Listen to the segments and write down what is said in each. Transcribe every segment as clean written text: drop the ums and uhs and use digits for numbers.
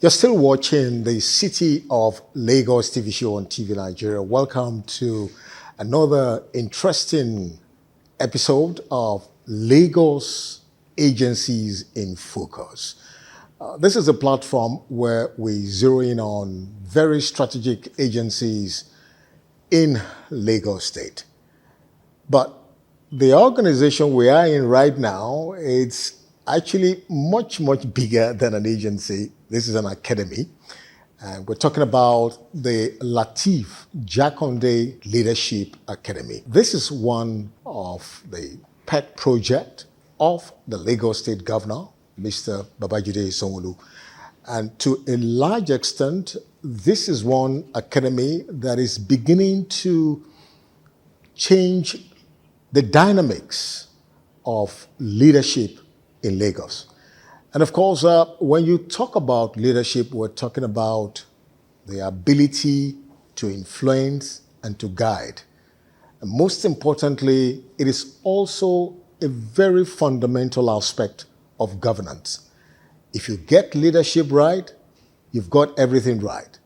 You're still watching the City of Lagos TV show on TV Nigeria. Welcome to another interesting episode of Lagos Agencies in Focus. This is a platform where we zero in on very strategic agencies in Lagos State. But the organization we are in right now, it's actually much bigger than an agency. This is an academy. And we're talking about the LATEEF JAKANDE Leadership Academy. This is one of the pet project of the Lagos State Governor, Mr. Babajide Sanwo-Olu. And to a large extent, this is one academy that is beginning to change the dynamics of leadership in Lagos. And of course, when you talk about leadership, we're talking about the ability to influence and to guide. And most importantly, it is also a very fundamental aspect of governance. If you get leadership right, you've got everything right.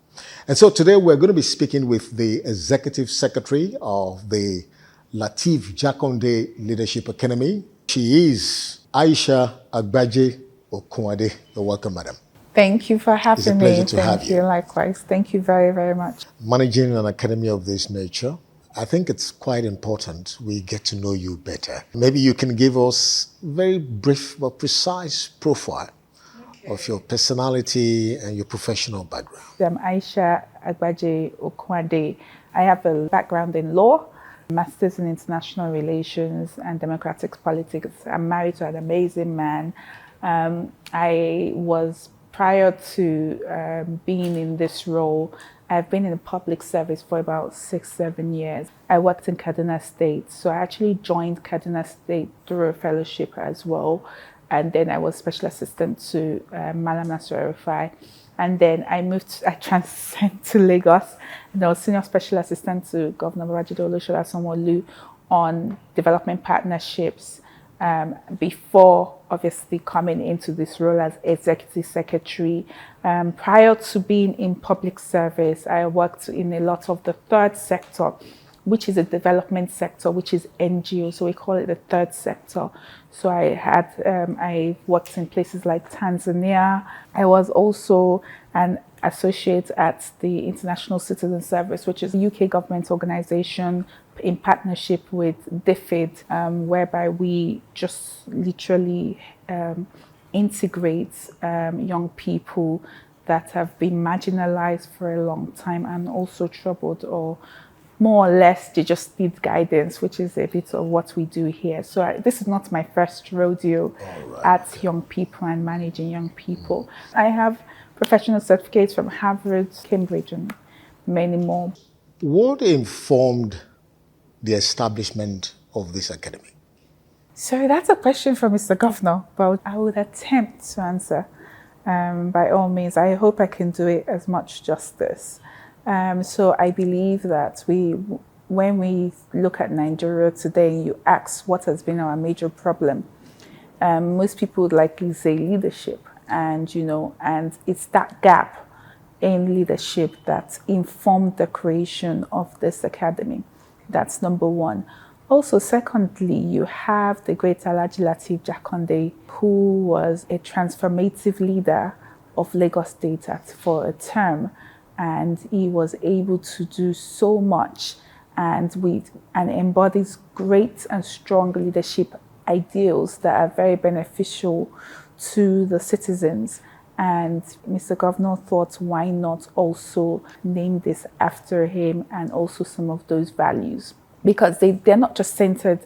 And so today we're going to be speaking with the Executive Secretary of the LATEEF JAKANDE Leadership Academy. She is Aisha Agbaje Okunade. You're welcome, madam. Thank you for having me. It's a pleasure to have you. Likewise. Thank you very much. Managing an academy of this nature, I think it's quite important we get to know you better. Maybe you can give us a very brief but precise profile of your personality and your professional background. I'm Aisha Agbaje Okunade. I have a background in law, Masters in International Relations and Democratic Politics. I'm married to an amazing man. I was, prior to being in this role, I've been in public service for about 6-7 years. I worked in Kaduna State, so I actually joined Kaduna State through a fellowship as well. And then I was special assistant to Malam Nasir Rufai. And then I transferred to Lagos, and I was senior special assistant to Governor Babajide Sanwo-Olu on development partnerships before obviously coming into this role as executive secretary. Prior to being in public service, I worked in a lot of the third sector, which is a development sector, which is NGO, so we call it the third sector. So I worked in places like Tanzania. I was also an associate at the International Citizen Service, which is a UK government organization in partnership with DFID, whereby we just literally integrate young people that have been marginalized for a long time and also troubled, or more or less they just need guidance, which is a bit of what we do here. So this is not my first rodeo at young people and managing young people. I have professional certificates from Harvard, Cambridge, and many more. What informed the establishment of this academy? So that's a question for Mr. Governor, but I would attempt to answer by all means. I hope I can do it as much justice. So I believe that when we look at Nigeria today, you ask what has been our major problem. Most people would likely say leadership, and it's that gap in leadership that informed the creation of this academy. That's number one. Also, secondly, you have the great Alhaji LATEEF JAKANDE, who was a transformative leader of Lagos State for a term. And he was able to do so much and embodies great and strong leadership ideals that are very beneficial to the citizens. And Mr. Governor thought, why not also name this after him and also some of those values? Because they're not just centered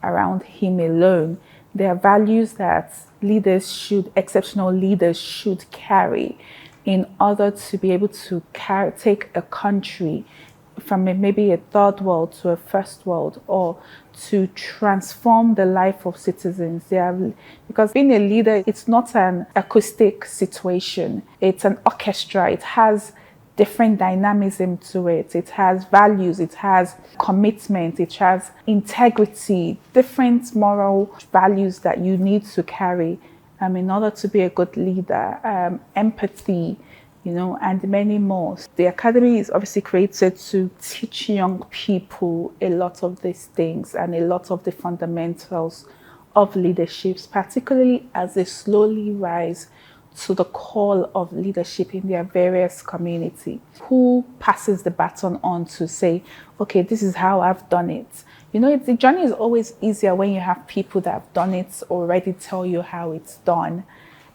around him alone. They are values that exceptional leaders should carry in order to be able to take a country from maybe a third world to a first world, or to transform the life of citizens. Because being a leader, it's not an acoustic situation. It's an orchestra. It has different dynamism to it. It has values, it has commitment, it has integrity, different moral values that you need to carry in order to be a good leader. Empathy, and many more. The academy is obviously created to teach young people a lot of these things and a lot of the fundamentals of leaderships, particularly as they slowly rise to the call of leadership in their various community. Who passes the baton on to say, okay, this is how I've done it. The journey is always easier when you have people that have done it already tell you how it's done,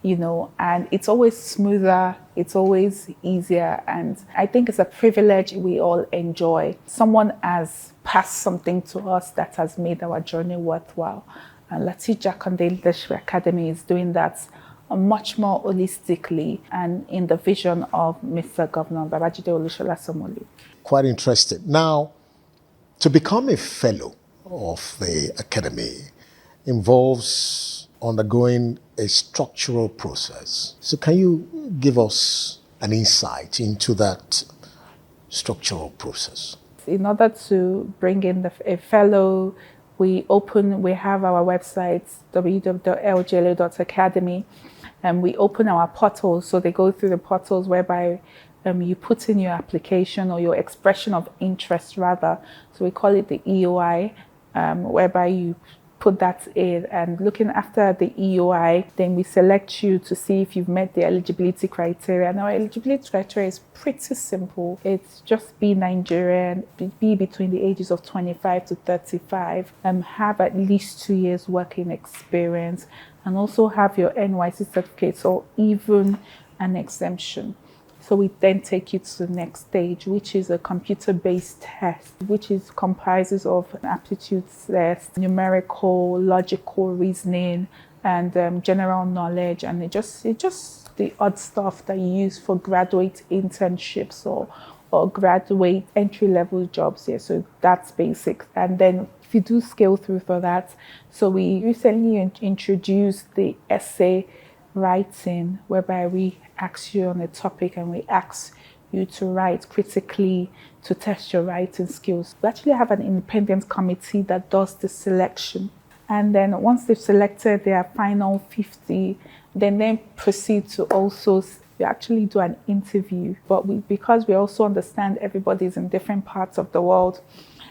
and it's always smoother, it's always easier. And I think it's a privilege we all enjoy. Someone has passed something to us that has made our journey worthwhile. And LATEEF JAKANDE Leadership Academy is doing that much more holistically and in the vision of Mr. Governor Babajide Olusola. Quite interested. Now, to become a fellow of the academy involves undergoing a structural process. So can you give us an insight into that structural process? In order to bring in a fellow, we have our website, www.ljla.academy, and we open our portals. So they go through the portals whereby you put in your application or your expression of interest rather. So we call it the EOI, whereby you put that in, and looking after the EOI, then we select you to see if you've met the eligibility criteria. And our eligibility criteria is pretty simple. It's just be Nigerian, be between the ages of 25 to 35, have at least 2 years working experience, and also have your NYC certificates or even an exemption. So we then take you to the next stage, which is a computer-based test, which comprises of an aptitude test, numerical, logical reasoning, and general knowledge. And it just the odd stuff that you use for graduate internships or graduate entry-level jobs. Yeah, so that's basic. And then if you do scale through for that, so we recently introduced the essay writing, whereby we ask you on a topic and we ask you to write critically to test your writing skills. We actually have an independent committee that does the selection. And then once they've selected their final 50, then proceed to also, we actually do an interview. But because we also understand everybody's in different parts of the world,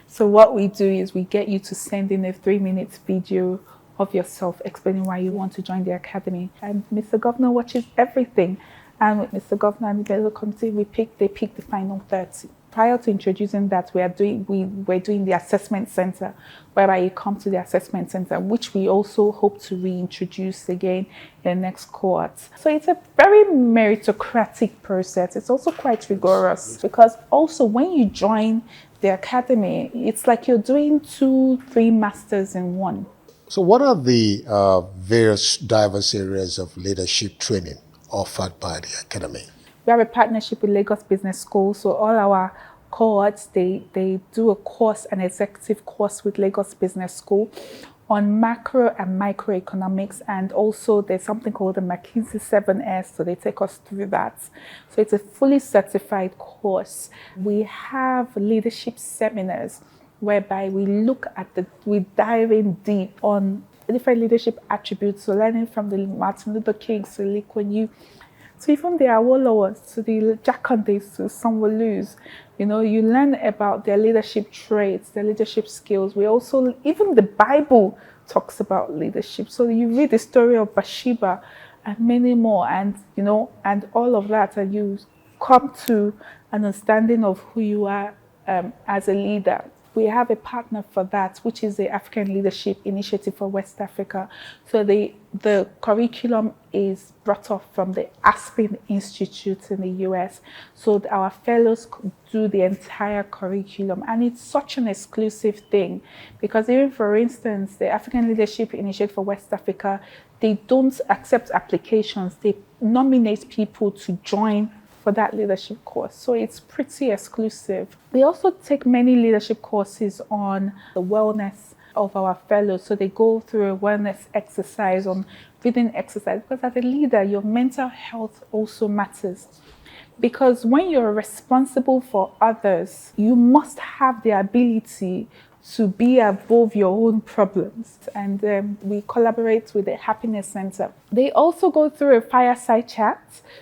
so what we do is we get you to send in a 3-minute video of yourself explaining why you want to join the academy. And Mr. Governor watches everything. And with Mr. Governor and the medical committee, they pick the final 30. Prior to introducing that, we're doing the assessment center, whereby you come to the assessment center, which we also hope to reintroduce again in the next cohort. So it's a very meritocratic process. It's also quite rigorous, because also when you join the academy, it's like you're doing 2-3 masters in one. So what are the various diverse areas of leadership training offered by the academy? We have a partnership with Lagos Business School. So all our cohorts, they do a course, an executive course with Lagos Business School on macro and microeconomics. And also there's something called the McKinsey 7S. So they take us through that. So it's a fully certified course. We have leadership seminars whereby we dive in deep on different leadership attributes. So learning from the Martin Luther King to Lee Kuan Yew, to even the Awolowas, to the Jakandes, to Sanwo-Olus. You learn about their leadership traits, their leadership skills. Even the Bible talks about leadership. So you read the story of Bathsheba and many more, and all of that, and you come to an understanding of who you are as a leader. We have a partner for that, which is the African Leadership Initiative for West Africa. So the curriculum is brought up from the Aspen Institute in the US. So our fellows do the entire curriculum. And it's such an exclusive thing, because even, for instance, the African Leadership Initiative for West Africa, they don't accept applications. They nominate people to join for that leadership course. So it's pretty exclusive. We also take many leadership courses on the wellness of our fellows. So they go through a wellness exercise on breathing exercise, because as a leader, your mental health also matters. Because when you're responsible for others, you must have the ability to be above your own problems. And we collaborate with the Happiness Center. They also go through a fireside chat.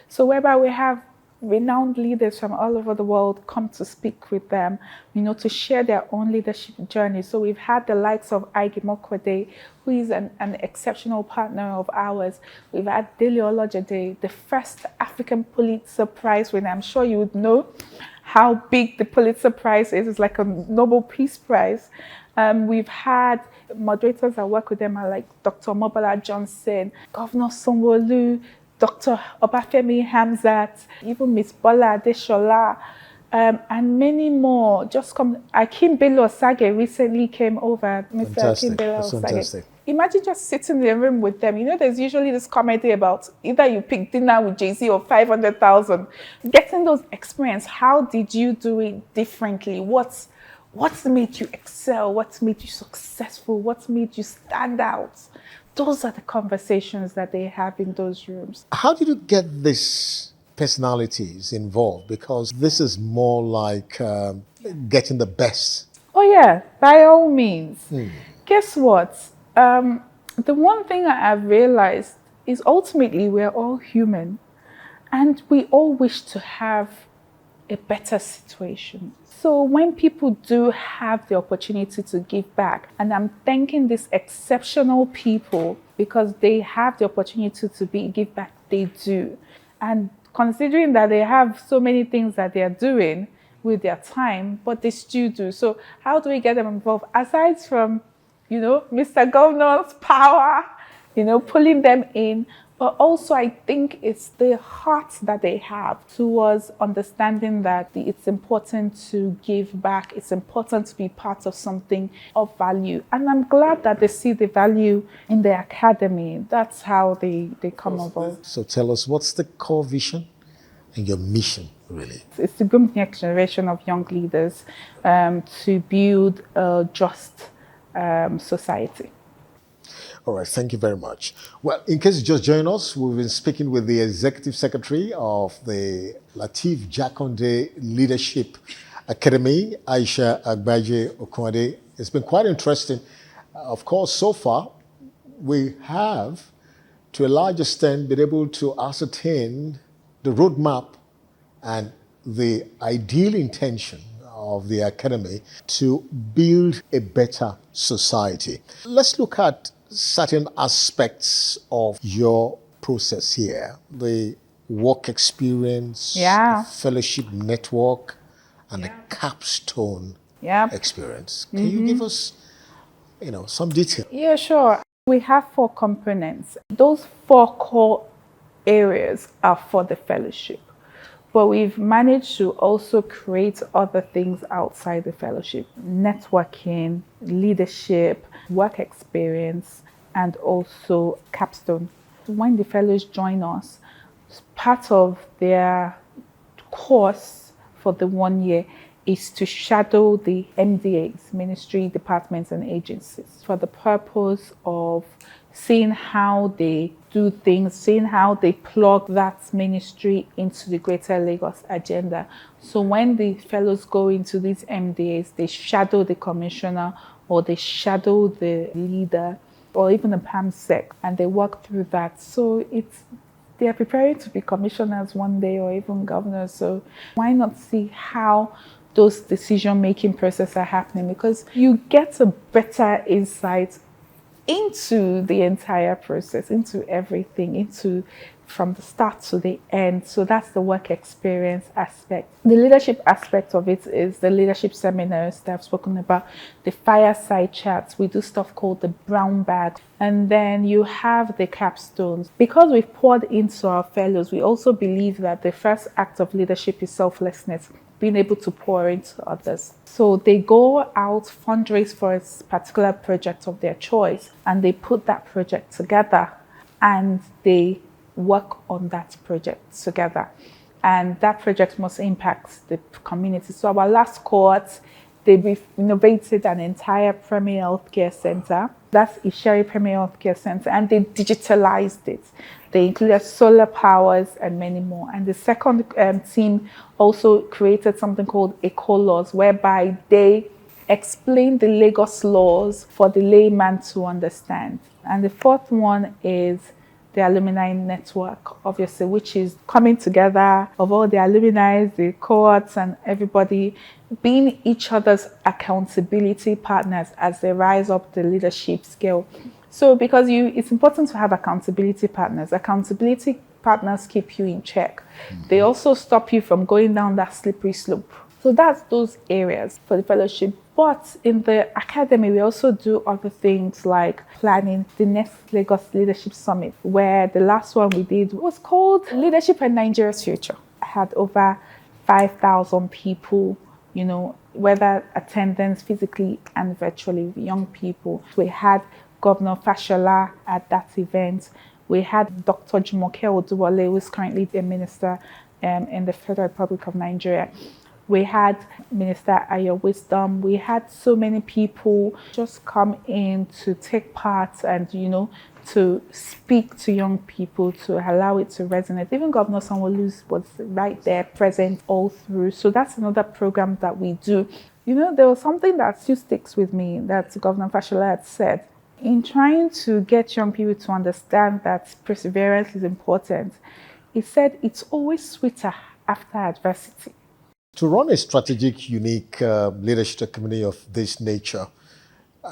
So whereby we have renowned leaders from all over the world come to speak with them, to share their own leadership journey. So we've had the likes of Ige Mokwede, who is an exceptional partner of ours. We've had Dele Olajede, the first African Pulitzer Prize winner. I'm sure you would know how big the Pulitzer Prize is. It's like a Nobel Peace Prize. We've had moderators that work with them are like Dr. Mobala Johnson, Governor Sanwo-Olu, Dr. Obafemi Hamzat, even Miss Bola Adeshola, and many more. Just come. Akim Bello Osage recently came over. Mr. Akim Bello Osage. Imagine just sitting in the room with them. There's usually this comedy about either you pick dinner with Jay-Z or 500,000. Getting those experience. How did you do it differently? What's made you excel? What's made you successful? What's made you stand out? Those are the conversations that they have in those rooms. How did you get these personalities involved? Because this is more like getting the best. Oh yeah, by all means. Guess what? The one thing I've realized is ultimately we're all human and we all wish to have a better situation. So when people do have the opportunity to give back, and I'm thanking these exceptional people because they have the opportunity to give back, they do. And considering that they have so many things that they are doing with their time, but they still do. So how do we get them involved? Aside from, Mr. Governor's power, pulling them in, but also I think it's the heart that they have towards understanding that it's important to give back. It's important to be part of something of value. And I'm glad that they see the value in the academy. That's how they come about. So tell us, what's the core vision and your mission, really? It's to groom the next generation of young leaders to build a just society. All right, thank you very much. Well, in case you just joined us, we've been speaking with the Executive Secretary of the LATEEF JAKANDE Leadership Academy, Aisha Agbaje Okwade. It's been quite interesting. Of course, so far, we have, to a large extent, been able to ascertain the roadmap and the ideal intention of the Academy to build a better society. Let's look at certain aspects of your process here, the work experience, the fellowship network, and the capstone experience. Can you give us, some detail? Yeah, sure. We have 4 components. Those 4 core areas are for the fellowship. But we've managed to also create other things outside the fellowship: networking, leadership, work experience, and also capstone. When the fellows join us, part of their course for the 1 year is to shadow the MDAs, ministry, departments, and agencies, for the purpose of seeing how they do things, seeing how they plug that ministry into the Greater Lagos agenda. So when the fellows go into these MDAs, they shadow the commissioner or they shadow the leader or even the PAMSEC, and they work through that. So they are preparing to be commissioners one day or even governors. So why not see how those decision-making processes are happening? Because you get a better insight into the entire process, into everything, from the start to the end. So that's the work experience aspect. The leadership aspect of it is the leadership seminars that I've spoken about, the fireside chats. We do stuff called the brown bag. And then you have the capstones. Because we've poured into our fellows, we also believe that the first act of leadership is selflessness, being able to pour into others. So they go out, fundraise for a particular project of their choice, and they put that project together and they work on that project together. And that project must impact the community. So our last cohort, they innovated an entire Premier Healthcare Center. That's Isheri Premier Healthcare Center, and they digitalized it. They included solar powers and many more. And the second team also created something called Eco Laws, whereby they explain the Lagos laws for the layman to understand. And the fourth one is the alumni network, obviously, which is coming together of all the alumni, the cohorts, and everybody being each other's accountability partners as they rise up the leadership scale. So because it's important to have accountability partners. Accountability partners keep you in check. They also stop you from going down that slippery slope. So that's those areas for the fellowship. But in the academy, we also do other things like planning the next Lagos Leadership Summit, where the last one we did was called Leadership and Nigeria's Future. I had over 5,000 people, whether attendance physically and virtually, young people. We had Governor Fashola at that event. We had Dr. Jumoke Otedola, who is currently the minister in the Federal Republic of Nigeria. We had Minister Ayo Wisdom. We had so many people just come in to take part and, to speak to young people, to allow it to resonate. Even Governor Sanwo-Olu was right there, present all through. So that's another program that we do. There was something that still sticks with me that Governor Fashola had said. In trying to get young people to understand that perseverance is important, he said it's always sweeter after adversity. To run a strategic, unique leadership community of this nature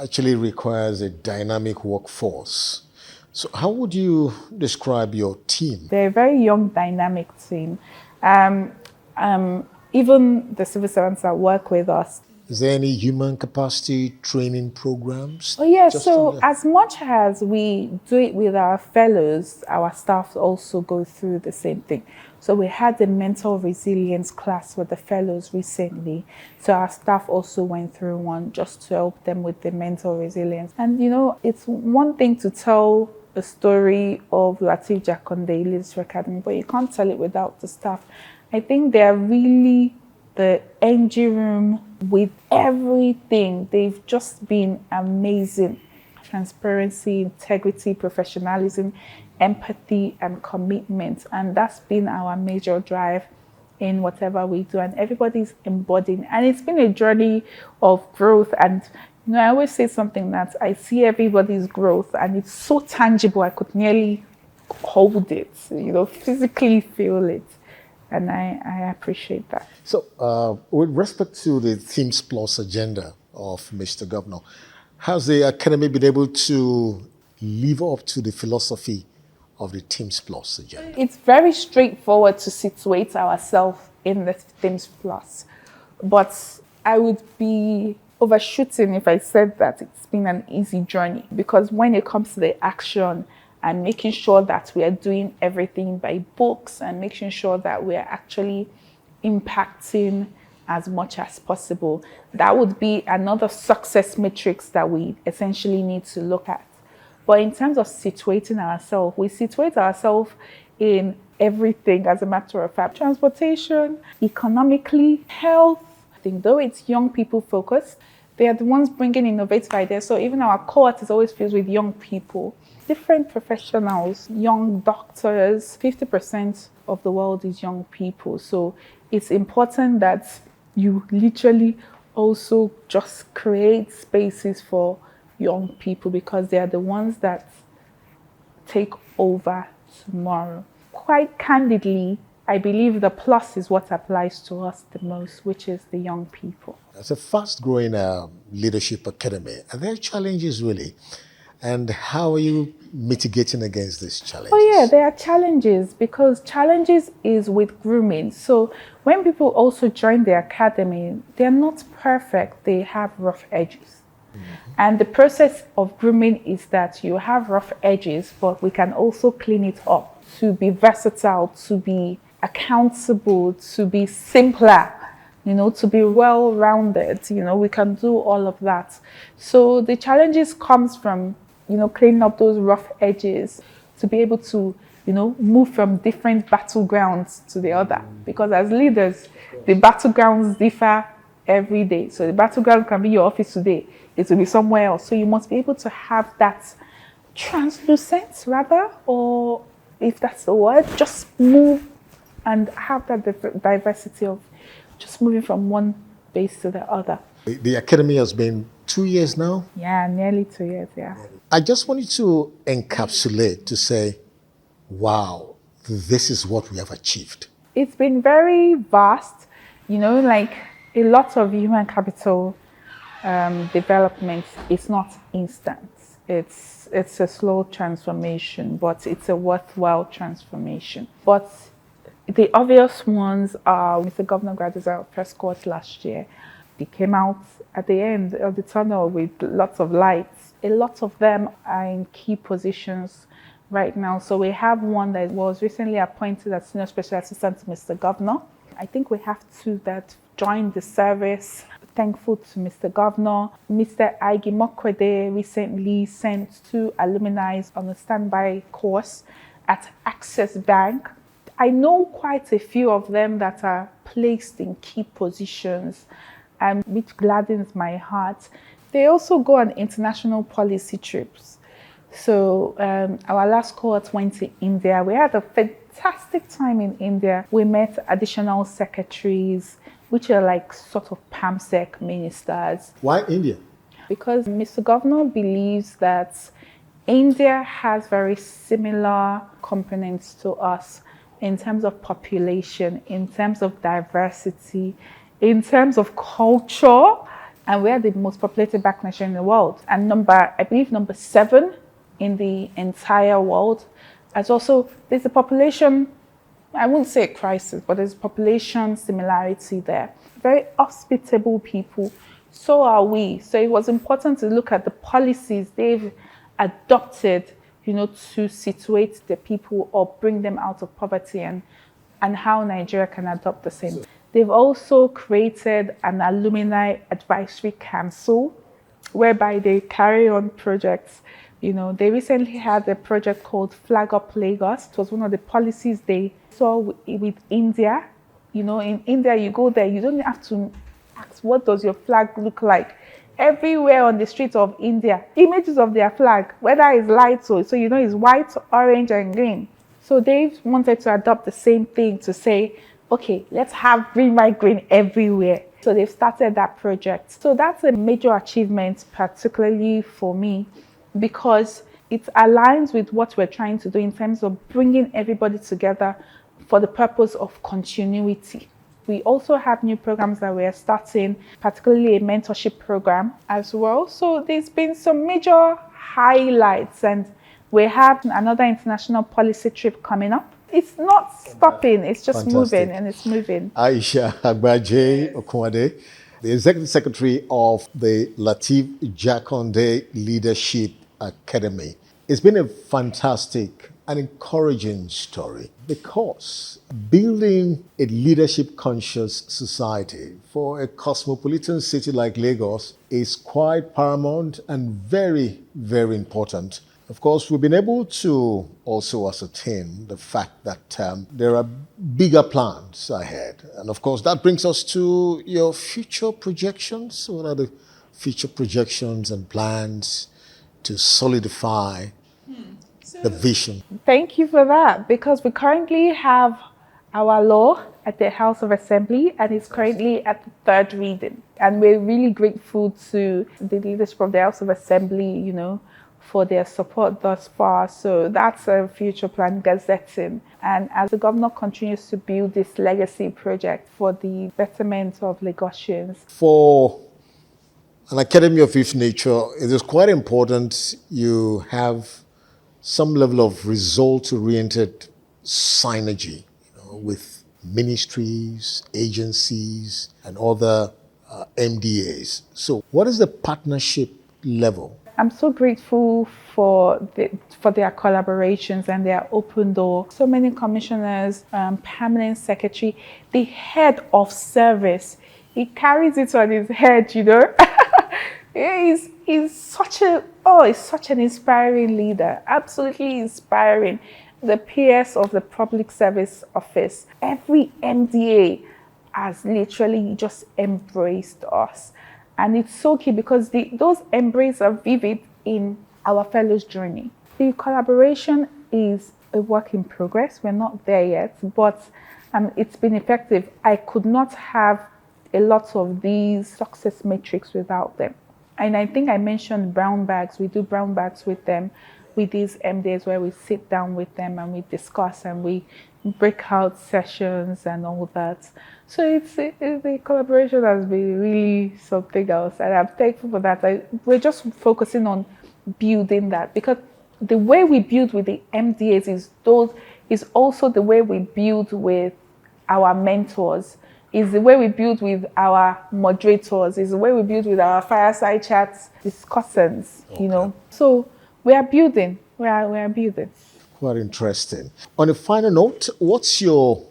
actually requires a dynamic workforce. So how would you describe your team? They're a very young, dynamic team. Even the civil servants that work with us. Is there any human capacity training programs? Oh, yeah. So as much as we do it with our fellows, our staff also go through the same thing. So we had the mental resilience class with the fellows recently. So our staff also went through one just to help them with the mental resilience. And, it's one thing to tell a story of LATEEF JAKANDE Leadership Academy, but you can't tell it without the staff. I think they're really the NG room with everything. They've just been amazing. Transparency, integrity, professionalism, empathy, and commitment. And that's been our major drive in whatever we do. And everybody's embodying. And it's been a journey of growth. And I always say something that I see everybody's growth and it's so tangible. I could nearly hold it, physically feel it. And I appreciate that. So with respect to the Themes Plus agenda of Mr. Governor, has the Academy been able to live up to the philosophy of the Themes Plus agenda? It's very straightforward to situate ourselves in the Themes Plus. But I would be overshooting if I said that it's been an easy journey. Because when it comes to the action, and making sure that we are doing everything by books and making sure that we are actually impacting as much as possible. That would be another success matrix that we essentially need to look at. But in terms of situating ourselves, we situate ourselves in everything, as a matter of fact. Transportation, economically, health. I think though it's young people focused, they are the ones bringing innovative ideas. So even our cohort is always filled with young people. Different professionals, young doctors, 50% of the world is young people. So it's important that you literally also just create spaces for young people because they are the ones that take over tomorrow. Quite candidly, I believe the plus is what applies to us the most, which is the young people. It's a fast-growing leadership academy. Are there challenges really? And how are you mitigating against these challenges? Oh yeah, there are challenges because challenges is with grooming. So when people also join the academy, they're not perfect. They have rough edges. And the process of grooming is that you have rough edges, but we can also clean it up to be versatile, to be accountable, to be simpler, to be well-rounded. We can do all of that. So the challenges comes from cleaning up those rough edges to be able to, move from different battlegrounds to the other. Because as leaders, the battlegrounds differ every day. So the battleground can be your office today. It will be somewhere else. So you must be able to have that translucent, rather, or if that's the word, just move and have that diversity of just moving from one base to the other. The academy has been 2 years now? Yeah, nearly 2 years, yeah. I just wanted to encapsulate to say, wow, this is what we have achieved. It's been very vast, like a lot of human capital development is not instant. It's a slow transformation, but it's a worthwhile transformation. But the obvious ones are Mr. Governor graduated our first course last year. They came out at the end of the tunnel with lots of lights. A lot of them are in key positions right now. So we have one that was recently appointed as Senior Special Assistant to Mr. Governor. I think we have two that joined the service. Thankful to Mr. Governor. Mr. Aigi Mokwede recently sent two alumni on a standby course at Access Bank. I know quite a few of them that are placed in key positions, which gladdens my heart. They also go on international policy trips. So our last cohort went to India. We had a fantastic time in India. We met additional secretaries, which are like sort of PAMSEC ministers. Why India? Because Mr. Governor believes that India has very similar components to us in terms of population, in terms of diversity, in terms of culture, and we're the most populated black nation in the world. And I believe number 7 in the entire world. As also, there's a population, I wouldn't say a crisis, but there's population similarity there. Very hospitable people, so are we. So it was important to look at the policies they've adopted, to situate the people or bring them out of poverty, and how Nigeria can adopt the same. They've also created an alumni advisory council whereby they carry on projects. They recently had a project called Flag Up Lagos. It was one of the policies they saw with India. In India, you go there, you don't have to ask, what does your flag look like? Everywhere on the streets of India, images of their flag, whether it's light, so it's white, orange, and green. So they wanted to adopt the same thing to say, okay, let's have green, white, green everywhere. So they've started that project. So that's a major achievement, particularly for me, because it aligns with what we're trying to do in terms of bringing everybody together for the purpose of continuity. We also have new programs that we're starting, particularly a mentorship program as well. So there's been some major highlights, and we have another international policy trip coming up. It's not stopping, it's just moving, and it's moving. Aisha Agbaje Okwade, the Executive Secretary of the LATEEF JAKANDE Leadership Academy. It's been a fantastic and encouraging story, because building a leadership conscious society for a cosmopolitan city like Lagos is quite paramount and very, very important. Of course, we've been able to also ascertain the fact that there are bigger plans ahead. And of course, that brings us to your future projections. What are the future projections and plans to solidify the vision? Thank you for that, because we currently have our law at the House of Assembly, and it's currently at the 3rd reading. And we're really grateful to the leadership of the House of Assembly, for their support thus far. So that's a future plan, gazetting. And as the governor continues to build this legacy project for the betterment of Lagosians. For an academy of this nature, it is quite important you have some level of result-oriented synergy, with ministries, agencies, and other MDAs. So what is the partnership level? I'm so grateful for their collaborations and their open door. So many commissioners, permanent secretary, the head of service, he carries it on his head, He's such an inspiring leader, absolutely inspiring. The PS of the Public Service Office, every MDA has literally just embraced us. And it's so key, because those embraces are vivid in our fellows' journey. The collaboration is a work in progress. We're not there yet, but it's been effective. I could not have a lot of these success metrics without them. And I think I mentioned brown bags. We do brown bags with them. with these MDs where we sit down with them and we discuss and we break out sessions and all that. So the collaboration has been really something else, and I'm thankful for that. We're just focusing on building that, because the way we build with the MDAs is also the way we build with our mentors, is the way we build with our moderators, is the way we build with our fireside chats discussants, you know. So we are building. We are building. Quite interesting. On a final note, what's your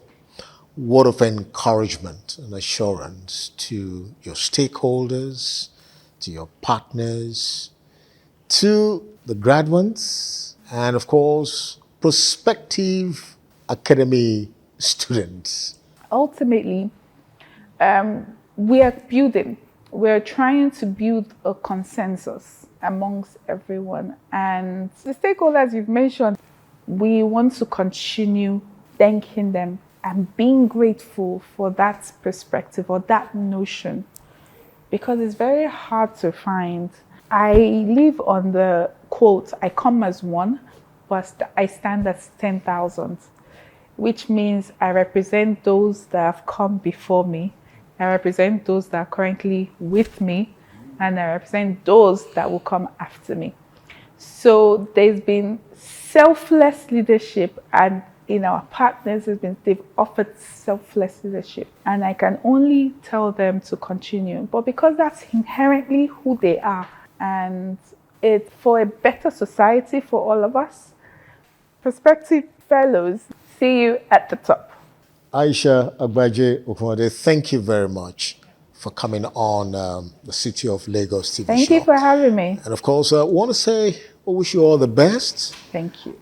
word of encouragement and assurance to your stakeholders, to your partners, to the graduates, and of course, prospective academy students? Ultimately, we are building. We're trying to build a consensus amongst everyone. And the stakeholders you've mentioned, we want to continue thanking them and being grateful for that perspective or that notion, because it's very hard to find. I live on the quote, I come as one, but I stand as 10,000, which means I represent those that have come before me, I represent those that are currently with me, and I represent those that will come after me. So there's been selfless leadership, and in our partners, they've offered selfless leadership, and I can only tell them to continue. But because that's inherently who they are, and it's for a better society for all of us. Prospective fellows, see you at the top. Aisha Agbaje Okunade, thank you very much for coming on the City of Lagos TV Thank show. you for having me. And of course, I want to say, I wish you all the best. Thank you.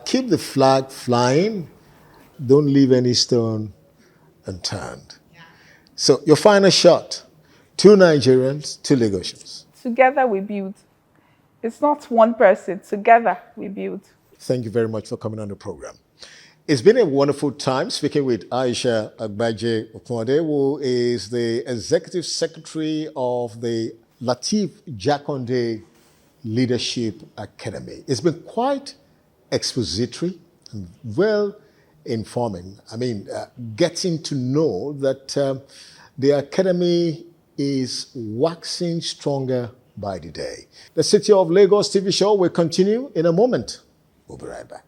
Keep the flag flying. Don't leave any stone unturned. So, your final shot. 2 Nigerians, 2 Lagosians. Together we build. It's not one person. Together we build. Thank you very much for coming on the program. It's been a wonderful time speaking with Aisha Agbaje Okunade, who is the Executive Secretary of the LATEEF JAKANDE Leadership Academy. It's been quite expository and well informing. I mean, getting to know that the Academy is waxing stronger by the day. The City of Lagos TV show will continue in a moment. We'll be right back.